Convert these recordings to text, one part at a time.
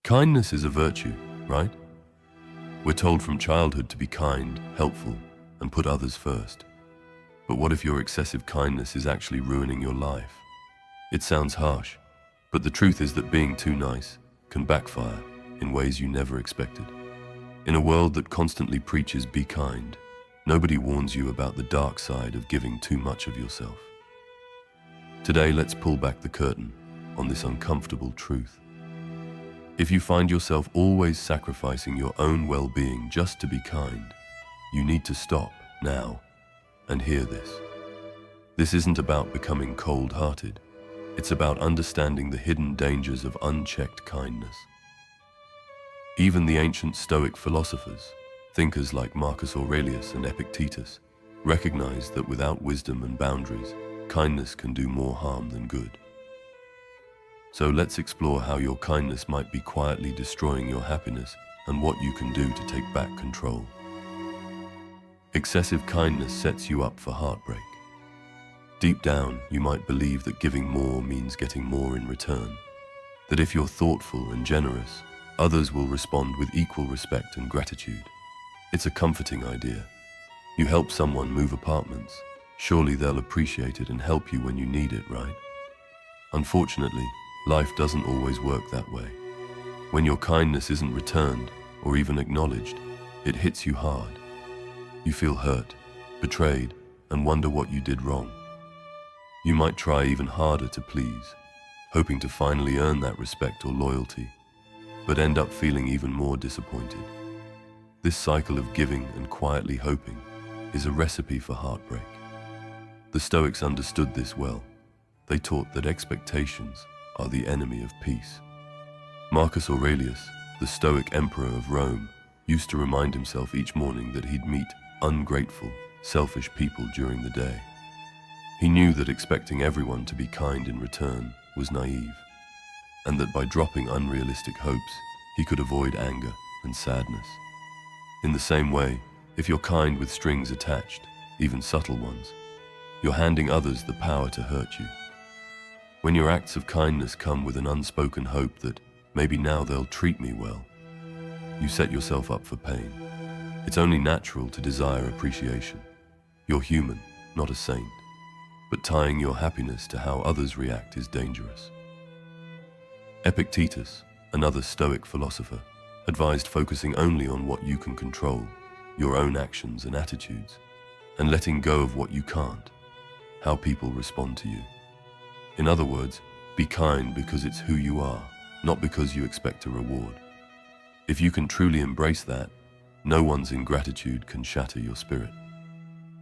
Kindness is a virtue, right? We're told from childhood to be kind, helpful, and put others first. But what if your excessive kindness is actually ruining your life? It sounds harsh, but the truth is that being too nice can backfire in ways you never expected. In a world that constantly preaches be kind, nobody warns you about the dark side of giving too much of yourself. Today, let's pull back the curtain on this uncomfortable truth. If you find yourself always sacrificing your own well-being just to be kind, you need to stop now and hear this. This isn't about becoming cold-hearted. It's about understanding the hidden dangers of unchecked kindness. Even the ancient Stoic philosophers, thinkers like Marcus Aurelius and Epictetus, recognized that without wisdom and boundaries, kindness can do more harm than good. So let's explore how your kindness might be quietly destroying your happiness and what you can do to take back control. Excessive kindness sets you up for heartbreak. Deep down, you might believe that giving more means getting more in return, that if you're thoughtful and generous, others will respond with equal respect and gratitude. It's a comforting idea. You help someone move apartments, surely they'll appreciate it and help you when you need it, right? Unfortunately, life doesn't always work that way. When your kindness isn't returned or even acknowledged, it hits you hard. You feel hurt, betrayed, and wonder what you did wrong. You might try even harder to please, hoping to finally earn that respect or loyalty, but end up feeling even more disappointed. This cycle of giving and quietly hoping is a recipe for heartbreak. The Stoics understood this well. They taught that expectations are the enemy of peace. Marcus Aurelius, the Stoic emperor of Rome, used to remind himself each morning that he'd meet ungrateful, selfish people during the day. He knew that expecting everyone to be kind in return was naive, and that by dropping unrealistic hopes, he could avoid anger and sadness. In the same way, if you're kind with strings attached, even subtle ones, you're handing others the power to hurt you. When your acts of kindness come with an unspoken hope that maybe now they'll treat me well, you set yourself up for pain. It's only natural to desire appreciation. You're human, not a saint. But tying your happiness to how others react is dangerous. Epictetus, another Stoic philosopher, advised focusing only on what you can control, your own actions and attitudes, and letting go of what you can't, how people respond to you. In other words, be kind because it's who you are, not because you expect a reward. If you can truly embrace that, no one's ingratitude can shatter your spirit.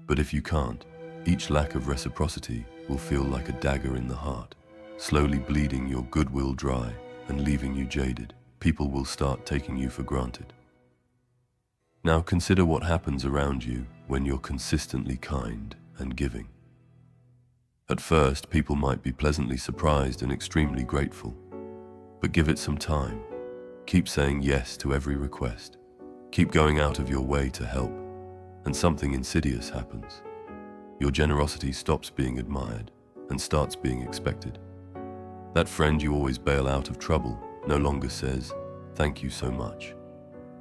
But if you can't, each lack of reciprocity will feel like a dagger in the heart, slowly bleeding your goodwill dry and leaving you jaded. People will start taking you for granted. Now consider what happens around you when you're consistently kind and giving. At first, people might be pleasantly surprised and extremely grateful. But give it some time. Keep saying yes to every request. Keep going out of your way to help. And something insidious happens. Your generosity stops being admired and starts being expected. That friend you always bail out of trouble no longer says, "Thank you so much."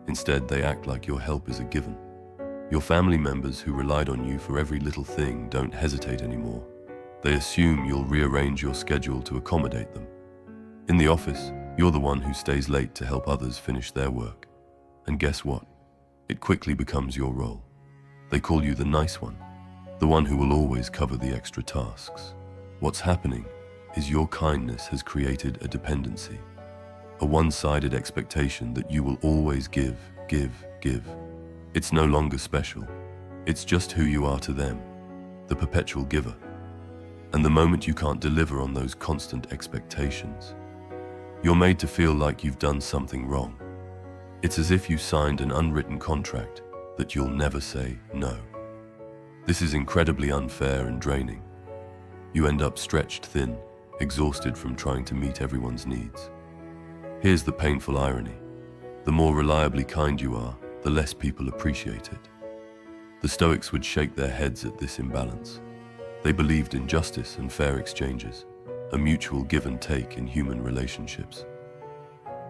Instead, they act like your help is a given. Your family members who relied on you for every little thing don't hesitate anymore. They assume you'll rearrange your schedule to accommodate them. In the office, you're the one who stays late to help others finish their work. And guess what? It quickly becomes your role. They call you the nice one, the one who will always cover the extra tasks. What's happening is your kindness has created a dependency, a one-sided expectation that you will always give. It's no longer special. It's just who you are to them, the perpetual giver. And the moment you can't deliver on those constant expectations, you're made to feel like you've done something wrong. It's as if you signed an unwritten contract that you'll never say no. This is incredibly unfair and draining. You end up stretched thin, exhausted from trying to meet everyone's needs. Here's the painful irony. The more reliably kind you are, the less people appreciate it. The Stoics would shake their heads at this imbalance. They believed in justice and fair exchanges, a mutual give and take in human relationships.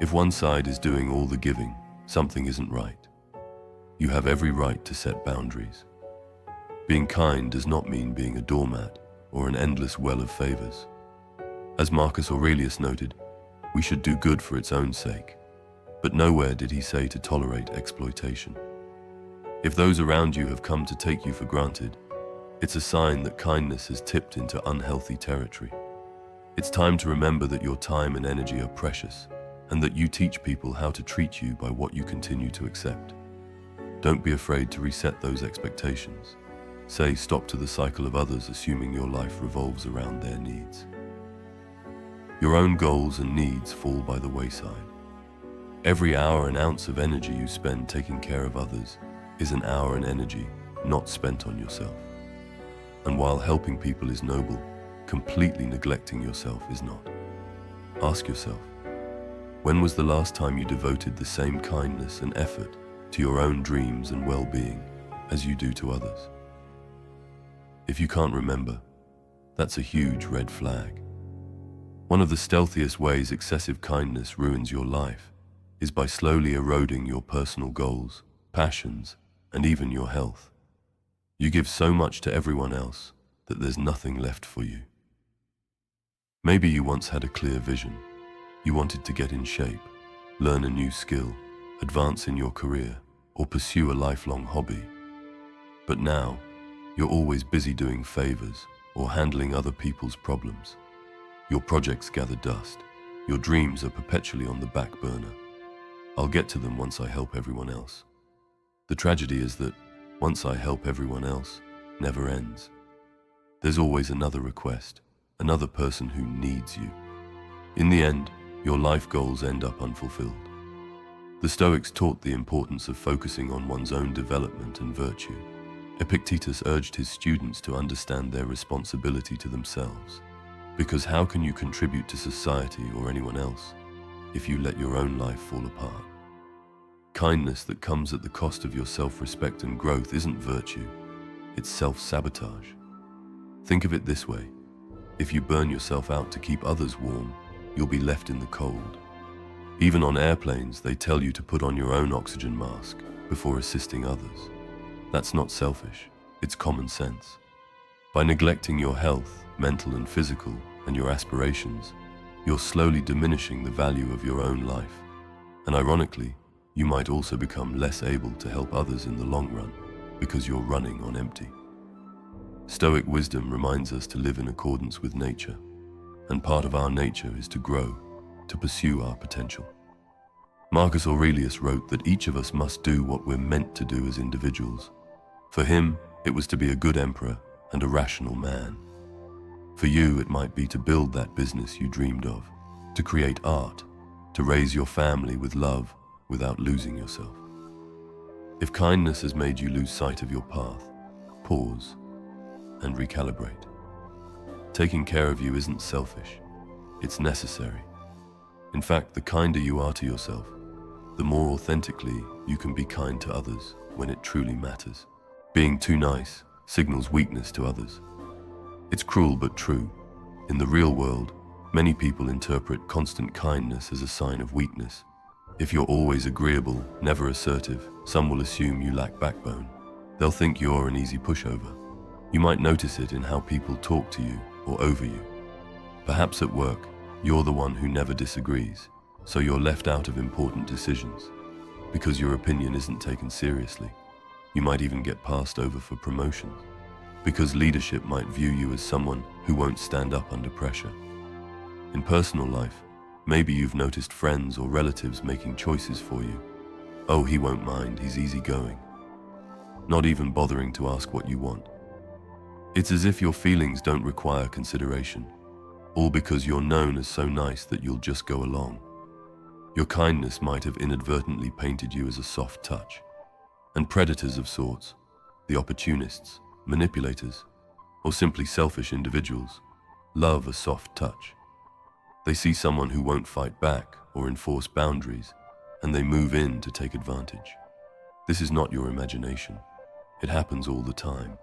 If one side is doing all the giving, something isn't right. You have every right to set boundaries. Being kind does not mean being a doormat or an endless well of favors. As Marcus Aurelius noted, we should do good for its own sake, but nowhere did he say to tolerate exploitation. If those around you have come to take you for granted, it's a sign that kindness has tipped into unhealthy territory. It's time to remember that your time and energy are precious, and that you teach people how to treat you by what you continue to accept. Don't be afraid to reset those expectations. Say stop to the cycle of others assuming your life revolves around their needs. Your own goals and needs fall by the wayside. Every hour and ounce of energy you spend taking care of others is an hour and energy not spent on yourself. And while helping people is noble, completely neglecting yourself is not. Ask yourself, when was the last time you devoted the same kindness and effort to your own dreams and well-being as you do to others? If you can't remember, that's a huge red flag. One of the stealthiest ways excessive kindness ruins your life is by slowly eroding your personal goals, passions, and even your health. You give so much to everyone else that there's nothing left for you. Maybe you once had a clear vision. You wanted to get in shape, learn a new skill, advance in your career, or pursue a lifelong hobby. But now, you're always busy doing favors or handling other people's problems. Your projects gather dust. Your dreams are perpetually on the back burner. I'll get to them once I help everyone else. The tragedy is that once I help everyone else never ends. There's always another request, another person who needs you. In the end, your life goals end up unfulfilled. The Stoics taught the importance of focusing on one's own development and virtue. Epictetus urged his students to understand their responsibility to themselves, because how can you contribute to society or anyone else if you let your own life fall apart? Kindness that comes at the cost of your self-respect and growth isn't virtue, it's self-sabotage. Think of it this way: if you burn yourself out to keep others warm, you'll be left in the cold. Even on airplanes, they tell you to put on your own oxygen mask before assisting others. That's not selfish, it's common sense. By neglecting your health, mental and physical, and your aspirations, you're slowly diminishing the value of your own life. And ironically, you might also become less able to help others in the long run because you're running on empty. Stoic wisdom reminds us to live in accordance with nature, and part of our nature is to grow, to pursue our potential. Marcus Aurelius wrote that each of us must do what we're meant to do as individuals. For him, it was to be a good emperor and a rational man. For you, it might be to build that business you dreamed of, to create art, to raise your family with love without losing yourself. If kindness has made you lose sight of your path, pause and recalibrate. Taking care of you isn't selfish, it's necessary. In fact, the kinder you are to yourself, the more authentically you can be kind to others when it truly matters. Being too nice signals weakness to others. It's cruel but true. In the real world, many people interpret constant kindness as a sign of weakness. If you're always agreeable, never assertive, some will assume you lack backbone. They'll think you're an easy pushover. You might notice it in how people talk to you or over you. Perhaps at work, you're the one who never disagrees, so you're left out of important decisions. Because your opinion isn't taken seriously, you might even get passed over for promotions. Because leadership might view you as someone who won't stand up under pressure. In personal life, maybe you've noticed friends or relatives making choices for you. Oh, he won't mind, he's easygoing. Not even bothering to ask what you want. It's as if your feelings don't require consideration, all because you're known as so nice that you'll just go along. Your kindness might have inadvertently painted you as a soft touch. And predators of sorts, the opportunists, manipulators, or simply selfish individuals, love a soft touch. They see someone who won't fight back or enforce boundaries, and they move in to take advantage. This is not your imagination. It happens all the time.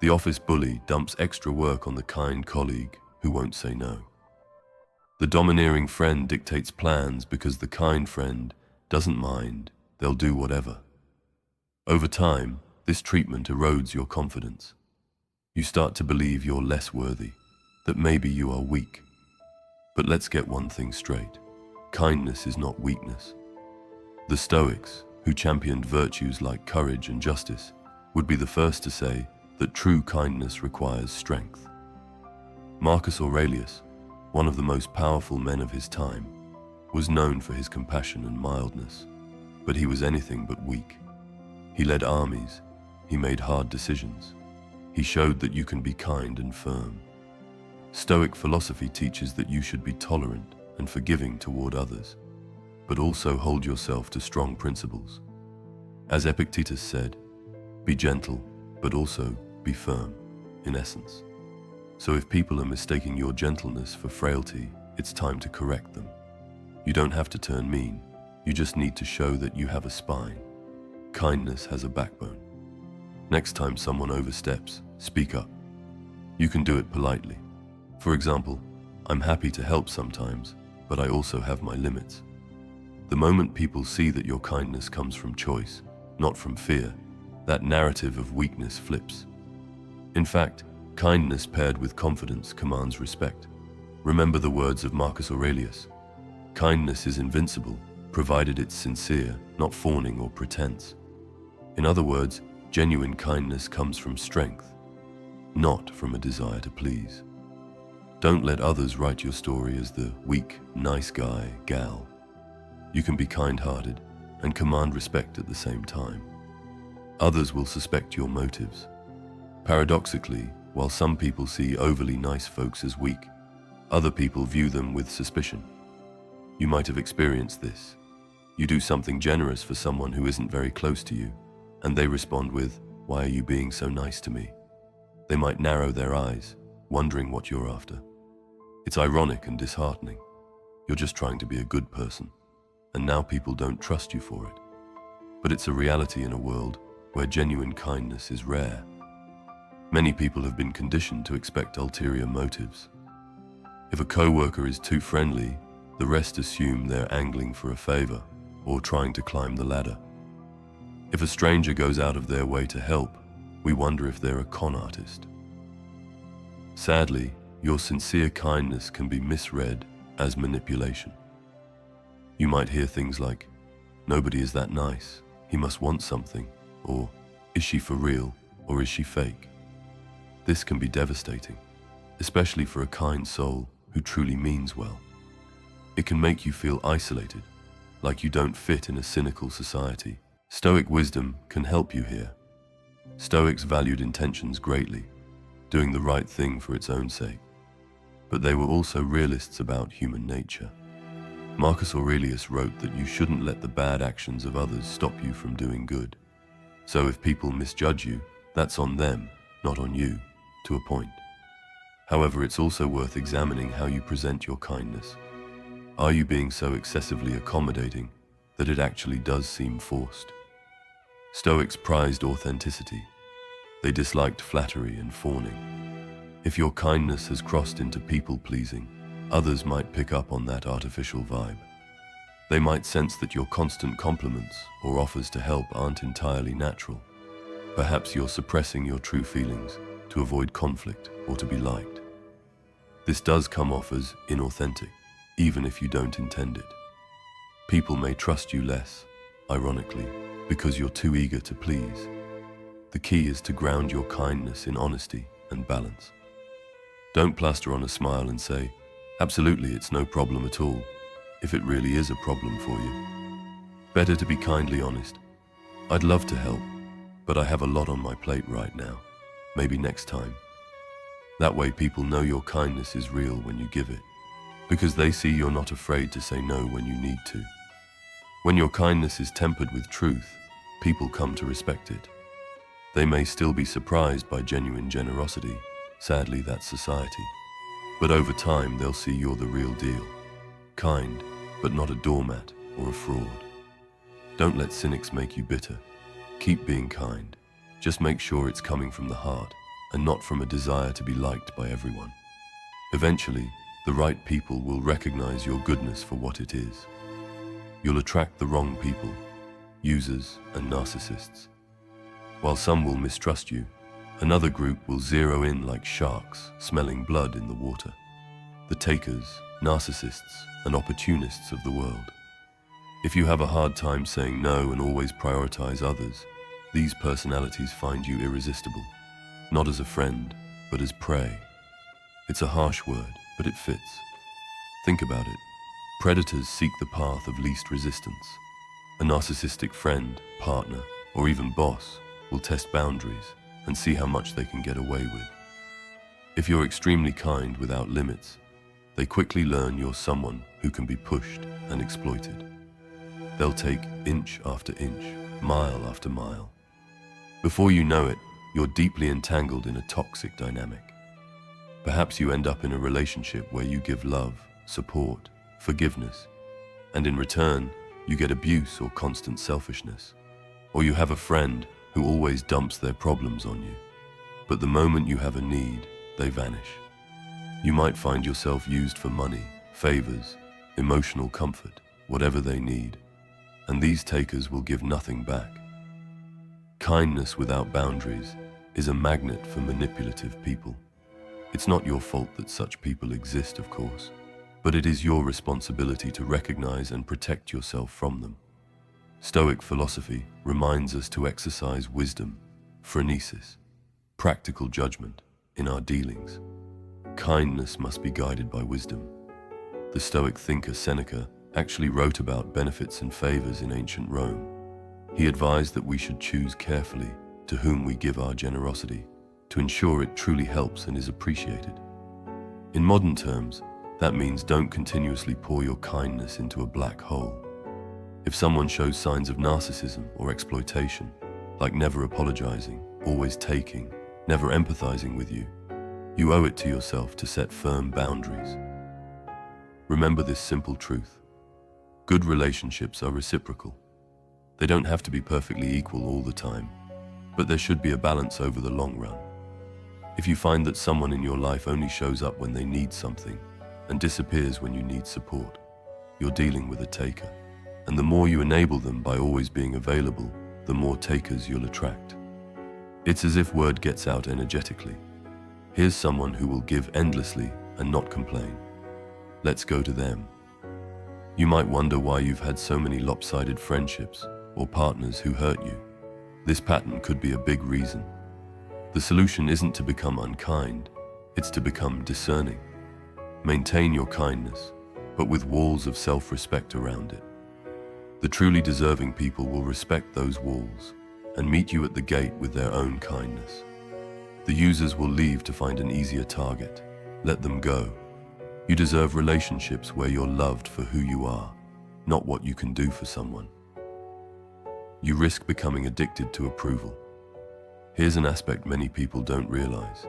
The office bully dumps extra work on the kind colleague who won't say no. The domineering friend dictates plans because the kind friend doesn't mind, they'll do whatever. Over time, this treatment erodes your confidence. You start to believe you're less worthy, that maybe you are weak. But let's get one thing straight. Kindness is not weakness. The Stoics, who championed virtues like courage and justice, would be the first to say that true kindness requires strength. Marcus Aurelius, one of the most powerful men of his time, was known for his compassion and mildness, but he was anything but weak. He led armies, he made hard decisions, he showed that you can be kind and firm. Stoic philosophy teaches that you should be tolerant and forgiving toward others, but also hold yourself to strong principles. As Epictetus said, be gentle, but also be firm, in essence. So if people are mistaking your gentleness for frailty, it's time to correct them. You don't have to turn mean, you just need to show that you have a spine. Kindness has a backbone. Next time someone oversteps, speak up. You can do it politely. For example, I'm happy to help sometimes, but I also have my limits. The moment people see that your kindness comes from choice, not from fear, that narrative of weakness flips. In fact, kindness paired with confidence commands respect. Remember the words of Marcus Aurelius. Kindness is invincible, provided it's sincere, not fawning or pretense. In other words, genuine kindness comes from strength, not from a desire to please. Don't let others write your story as the weak, nice guy, gal. You can be kind-hearted and command respect at the same time. Others will suspect your motives. Paradoxically, while some people see overly nice folks as weak, other people view them with suspicion. You might have experienced this. You do something generous for someone who isn't very close to you, and they respond with, "Why are you being so nice to me?" They might narrow their eyes, wondering what you're after. It's ironic and disheartening. You're just trying to be a good person, and now people don't trust you for it. But it's a reality in a world where genuine kindness is rare. Many people have been conditioned to expect ulterior motives. If a coworker is too friendly, the rest assume they're angling for a favor or trying to climb the ladder. If a stranger goes out of their way to help, we wonder if they're a con artist. Sadly, your sincere kindness can be misread as manipulation. You might hear things like, "Nobody is that nice, he must want something," or "Is she for real or is she fake?" This can be devastating, especially for a kind soul who truly means well. It can make you feel isolated, like you don't fit in a cynical society. Stoic wisdom can help you here. Stoics valued intentions greatly, doing the right thing for its own sake. But they were also realists about human nature. Marcus Aurelius wrote that you shouldn't let the bad actions of others stop you from doing good. So if people misjudge you, that's on them, not on you, to a point. However, it's also worth examining how you present your kindness. Are you being so excessively accommodating that it actually does seem forced? Stoics prized authenticity. They disliked flattery and fawning. If your kindness has crossed into people-pleasing, others might pick up on that artificial vibe. They might sense that your constant compliments or offers to help aren't entirely natural. Perhaps you're suppressing your true feelings to avoid conflict or to be liked. This does come off as inauthentic, even if you don't intend it. People may trust you less, ironically, because you're too eager to please. The key is to ground your kindness in honesty and balance. Don't plaster on a smile and say, "Absolutely, it's no problem at all," if it really is a problem for you. Better to be kindly honest. "I'd love to help, but I have a lot on my plate right now. Maybe next time." That way people know your kindness is real when you give it, because they see you're not afraid to say no when you need to. When your kindness is tempered with truth, people come to respect it. They may still be surprised by genuine generosity. Sadly, that's society. But over time, they'll see you're the real deal. Kind, but not a doormat or a fraud. Don't let cynics make you bitter. Keep being kind. Just make sure it's coming from the heart and not from a desire to be liked by everyone. Eventually, the The right people will recognize your goodness for what it is. You'll attract the wrong people, users and narcissists. While some will mistrust you, another group will zero in like sharks, smelling blood in the water. The takers, narcissists, and opportunists of the world. If you have a hard time saying no and always prioritize others, these personalities find you irresistible, not as a friend, but as prey. It's a harsh word, but it fits. Think about it. Predators seek the path of least resistance. A narcissistic friend, partner, or even boss will test boundaries and see how much they can get away with. If you're extremely kind without limits, they quickly learn you're someone who can be pushed and exploited. They'll take inch after inch, mile after mile. Before you know it, you're deeply entangled in a toxic dynamic. Perhaps you end up in a relationship where you give love, support, forgiveness, and in return, you get abuse or constant selfishness. Or you have a friend who always dumps their problems on you. But the moment you have a need, they vanish. You might find yourself used for money, favors, emotional comfort, whatever they need, and these takers will give nothing back. Kindness without boundaries is a magnet for manipulative people. It's not your fault that such people exist, of course, but it is your responsibility to recognize and protect yourself from them. Stoic philosophy reminds us to exercise wisdom, phronesis, practical judgment in our dealings. Kindness must be guided by wisdom. The Stoic thinker Seneca actually wrote about benefits and favors in ancient Rome. He advised that we should choose carefully to whom we give our generosity, to ensure it truly helps and is appreciated. In modern terms, that means don't continuously pour your kindness into a black hole. If someone shows signs of narcissism or exploitation, like never apologizing, always taking, never empathizing with you, you owe it to yourself to set firm boundaries. Remember this simple truth. Good relationships are reciprocal. They don't have to be perfectly equal all the time, but there should be a balance over the long run. If you find that someone in your life only shows up when they need something and disappears when you need support, you're dealing with a taker. And the more you enable them by always being available, the more takers you'll attract. It's as if word gets out energetically. Here's someone who will give endlessly and not complain. Let's go to them. You might wonder why you've had so many lopsided friendships or partners who hurt you. This pattern could be a big reason. The solution isn't to become unkind, it's to become discerning. Maintain your kindness, but with walls of self-respect around it. The truly deserving people will respect those walls and meet you at the gate with their own kindness. The users will leave to find an easier target. Let them go. You deserve relationships where you're loved for who you are, not what you can do for someone. You risk becoming addicted to approval. Here's an aspect many people don't realize.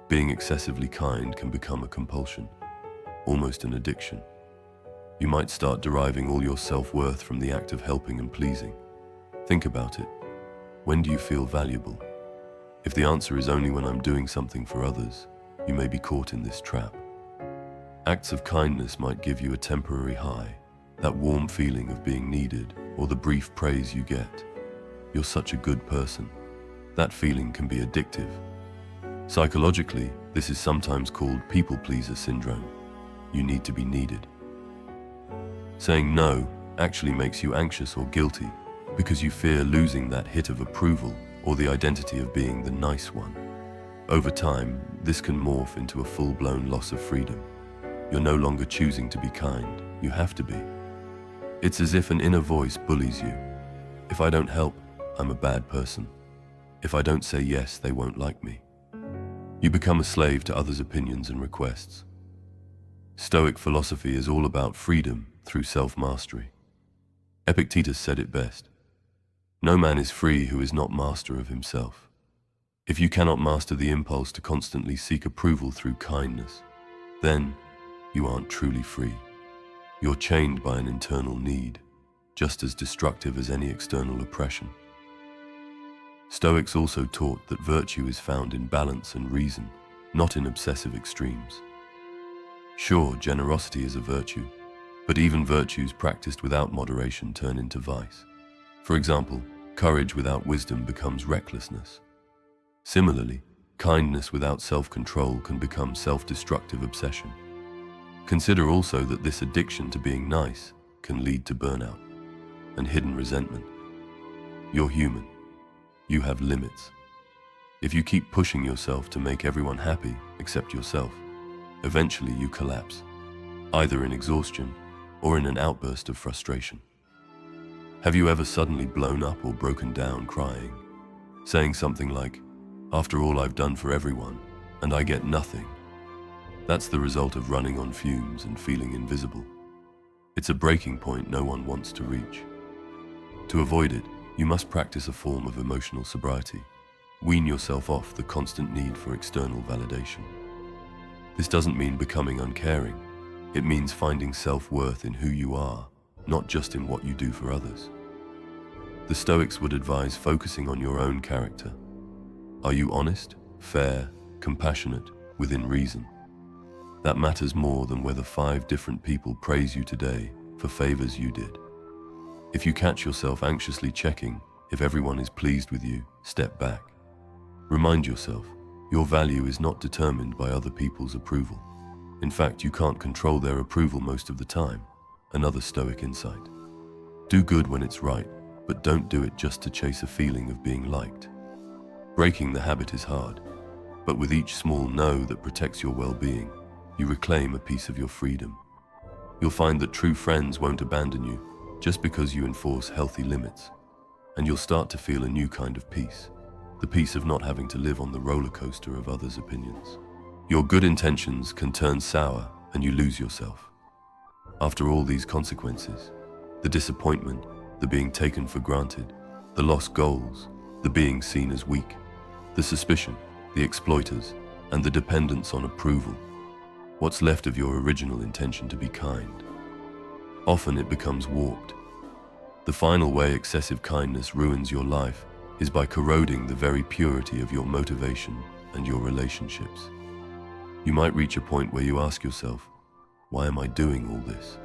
Being excessively kind can become a compulsion, almost an addiction. You might start deriving all your self-worth from the act of helping and pleasing. Think about it. When do you feel valuable? If the answer is only when I'm doing something for others, you may be caught in this trap. Acts of kindness might give you a temporary high, that warm feeling of being needed, or the brief praise you get. You're such a good person. That feeling can be addictive. Psychologically, this is sometimes called people-pleaser syndrome. You need to be needed. Saying no actually makes you anxious or guilty because you fear losing that hit of approval or the identity of being the nice one. Over time, this can morph into a full-blown loss of freedom. You're no longer choosing to be kind, you have to be. It's as if an inner voice bullies you. If I don't help, I'm a bad person. If I don't say yes, they won't like me. You become a slave to others' opinions and requests. Stoic philosophy is all about freedom through self-mastery. Epictetus said it best. No man is free who is not master of himself. If you cannot master the impulse to constantly seek approval through kindness, then you aren't truly free. You're chained by an internal need, just as destructive as any external oppression. Stoics also taught that virtue is found in balance and reason, not in obsessive extremes. Sure, generosity is a virtue, but even virtues practiced without moderation turn into vice. For example, courage without wisdom becomes recklessness. Similarly, kindness without self-control can become self-destructive obsession. Consider also that this addiction to being nice can lead to burnout and hidden resentment. You're human. You have limits. If you keep pushing yourself to make everyone happy except yourself, eventually you collapse, either in exhaustion or in an outburst of frustration. Have you ever suddenly blown up or broken down crying, saying something like, "After all I've done for everyone, and I get nothing"? That's the result of running on fumes and feeling invisible. It's a breaking point no one wants to reach. To avoid it, you must practice a form of emotional sobriety. Wean yourself off the constant need for external validation. This doesn't mean becoming uncaring. It means finding self-worth in who you are, not just in what you do for others. The Stoics would advise focusing on your own character. Are you honest, fair, compassionate, within reason? That matters more than whether 5 different people praise you today for favors you did. If you catch yourself anxiously checking if everyone is pleased with you, step back. Remind yourself, your value is not determined by other people's approval. In fact, you can't control their approval most of the time. Another Stoic insight. Do good when it's right, but don't do it just to chase a feeling of being liked. Breaking the habit is hard, but with each small no that protects your well-being, you reclaim a piece of your freedom. You'll find that true friends won't abandon you just because you enforce healthy limits, and you'll start to feel a new kind of peace, the peace of not having to live on the roller coaster of others' opinions. Your good intentions can turn sour and you lose yourself. After all these consequences, the disappointment, the being taken for granted, the lost goals, the being seen as weak, the suspicion, the exploiters, and the dependence on approval, what's left of your original intention to be kind? Often it becomes warped. The final way excessive kindness ruins your life is by corroding the very purity of your motivation and your relationships. You might reach a point where you ask yourself, why am I doing all this?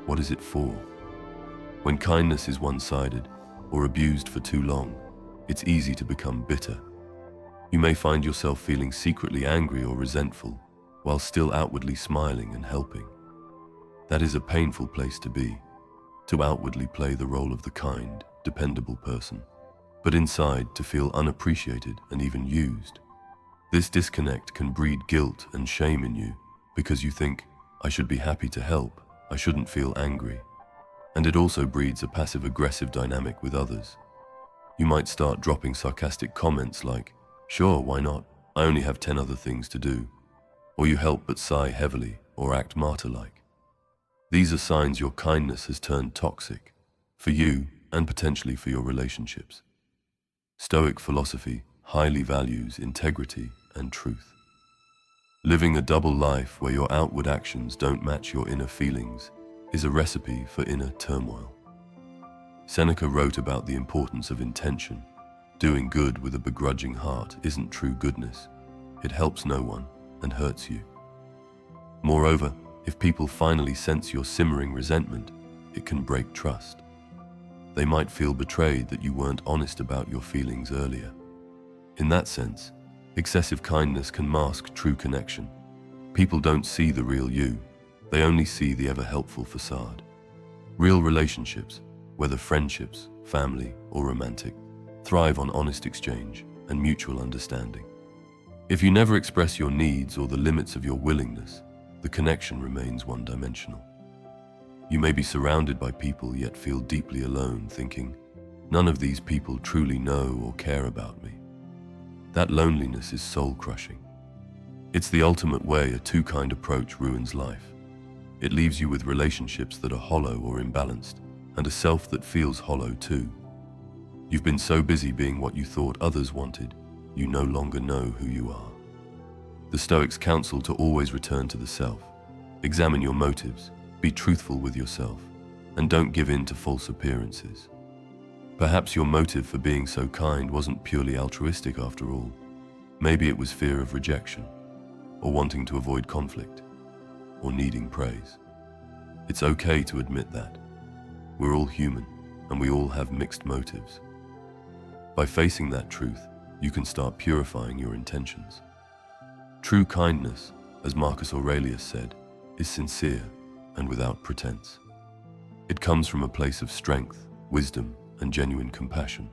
What is it for? When kindness is one-sided or abused for too long, it's easy to become bitter. You may find yourself feeling secretly angry or resentful, while still outwardly smiling and helping. That is a painful place to be, to outwardly play the role of the kind, dependable person, but inside to feel unappreciated and even used. This disconnect can breed guilt and shame in you because you think, I should be happy to help, I shouldn't feel angry. And it also breeds a passive-aggressive dynamic with others. You might start dropping sarcastic comments like, sure, why not? I only have 10 other things to do. Or you help but sigh heavily or act martyr-like. These are signs your kindness has turned toxic, for you and potentially for your relationships. Stoic philosophy highly values integrity and truth. Living a double life where your outward actions don't match your inner feelings is a recipe for inner turmoil. Seneca wrote about the importance of intention. Doing good with a begrudging heart isn't true goodness. It helps no one and hurts you. Moreover, if people finally sense your simmering resentment, it can break trust. They might feel betrayed that you weren't honest about your feelings earlier. In that sense, excessive kindness can mask true connection. People don't see the real you, they only see the ever-helpful facade. Real relationships, whether friendships, family, or romantic, thrive on honest exchange and mutual understanding. If you never express your needs or the limits of your willingness, the connection remains one-dimensional. You may be surrounded by people yet feel deeply alone, thinking, none of these people truly know or care about me. That loneliness is soul-crushing. It's the ultimate way a too-kind approach ruins life. It leaves you with relationships that are hollow or imbalanced, and a self that feels hollow too. You've been so busy being what you thought others wanted, you no longer know who you are. The Stoics counsel to always return to the self. Examine your motives, be truthful with yourself, and don't give in to false appearances. Perhaps your motive for being so kind wasn't purely altruistic after all. Maybe it was fear of rejection, or wanting to avoid conflict. or needing praise. It's okay to admit that. We're all human, and we all have mixed motives. By facing that truth, you can start purifying your intentions. True kindness, as Marcus Aurelius said, is sincere and without pretense. It comes from a place of strength, wisdom, and genuine compassion,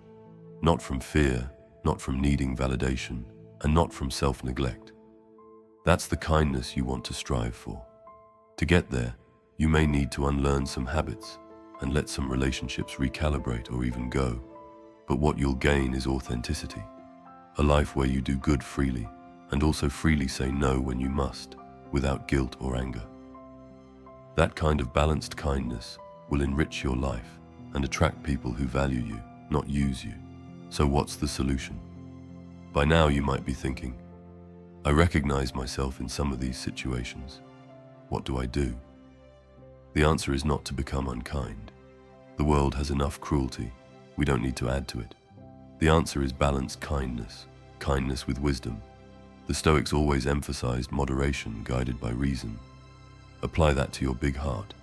not from fear, not from needing validation, and not from self-neglect. That's the kindness you want to strive for. To get there, you may need to unlearn some habits and let some relationships recalibrate or even go. But what you'll gain is authenticity, a life where you do good freely and also freely say no when you must, without guilt or anger. That kind of balanced kindness will enrich your life and attract people who value you, not use you. So what's the solution? By now you might be thinking, I recognize myself in some of these situations. What do I do? The answer is not to become unkind. The world has enough cruelty. We don't need to add to it. The answer is balanced kindness, kindness with wisdom. The Stoics always emphasized moderation guided by reason. Apply that to your big heart.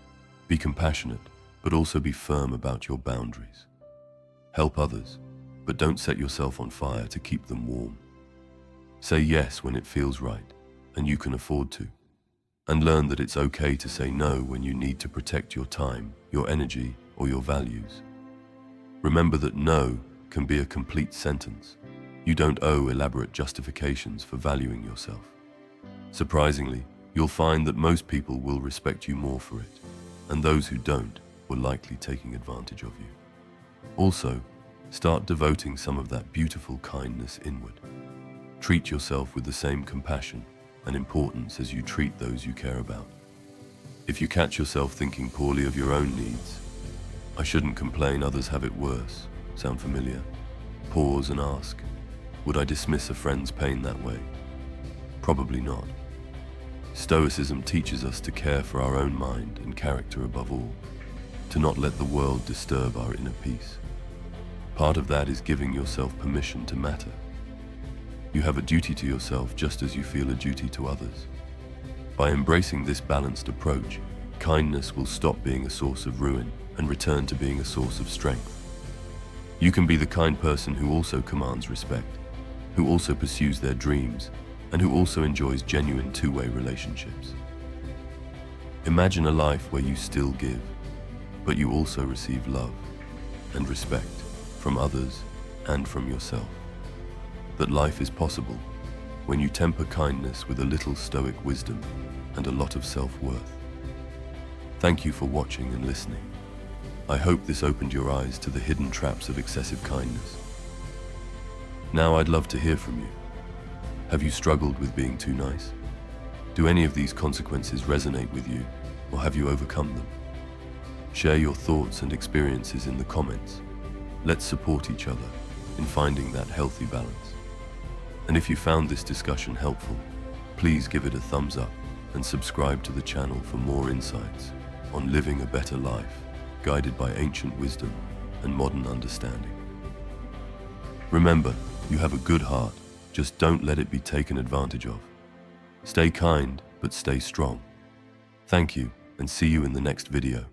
Be compassionate, but also be firm about your boundaries. Help others, but don't set yourself on fire to keep them warm. Say yes when it feels right, and you can afford to. And learn that it's okay to say no when you need to protect your time, your energy, or your values. Remember that no can be a complete sentence. You don't owe elaborate justifications for valuing yourself. Surprisingly, you'll find that most people will respect you more for it, and those who don't will likely taking advantage of you. Also, start devoting some of that beautiful kindness inward. Treat yourself with the same compassion and importance as you treat those you care about. If you catch yourself thinking poorly of your own needs, I shouldn't complain, others have it worse. Sound familiar? Pause and ask, would I dismiss a friend's pain that way? Probably not. Stoicism teaches us to care for our own mind and character above all, to not let the world disturb our inner peace. Part of that is giving yourself permission to matter. You have a duty to yourself just as you feel a duty to others. By embracing this balanced approach, kindness will stop being a source of ruin and return to being a source of strength. You can be the kind person who also commands respect, who also pursues their dreams, and who also enjoys genuine two-way relationships. Imagine a life where you still give, but you also receive love and respect from others and from yourself. That life is possible when you temper kindness with a little Stoic wisdom and a lot of self-worth. Thank you for watching and listening. I hope this opened your eyes to the hidden traps of excessive kindness. Now I'd love to hear from you. Have you struggled with being too nice? Do any of these consequences resonate with you, or have you overcome them? Share your thoughts and experiences in the comments. Let's support each other in finding that healthy balance. And if you found this discussion helpful, please give it a thumbs up and subscribe to the channel for more insights on living a better life, guided by ancient wisdom and modern understanding. Remember, you have a good heart, just don't let it be taken advantage of. Stay kind, but stay strong. Thank you, and see you in the next video.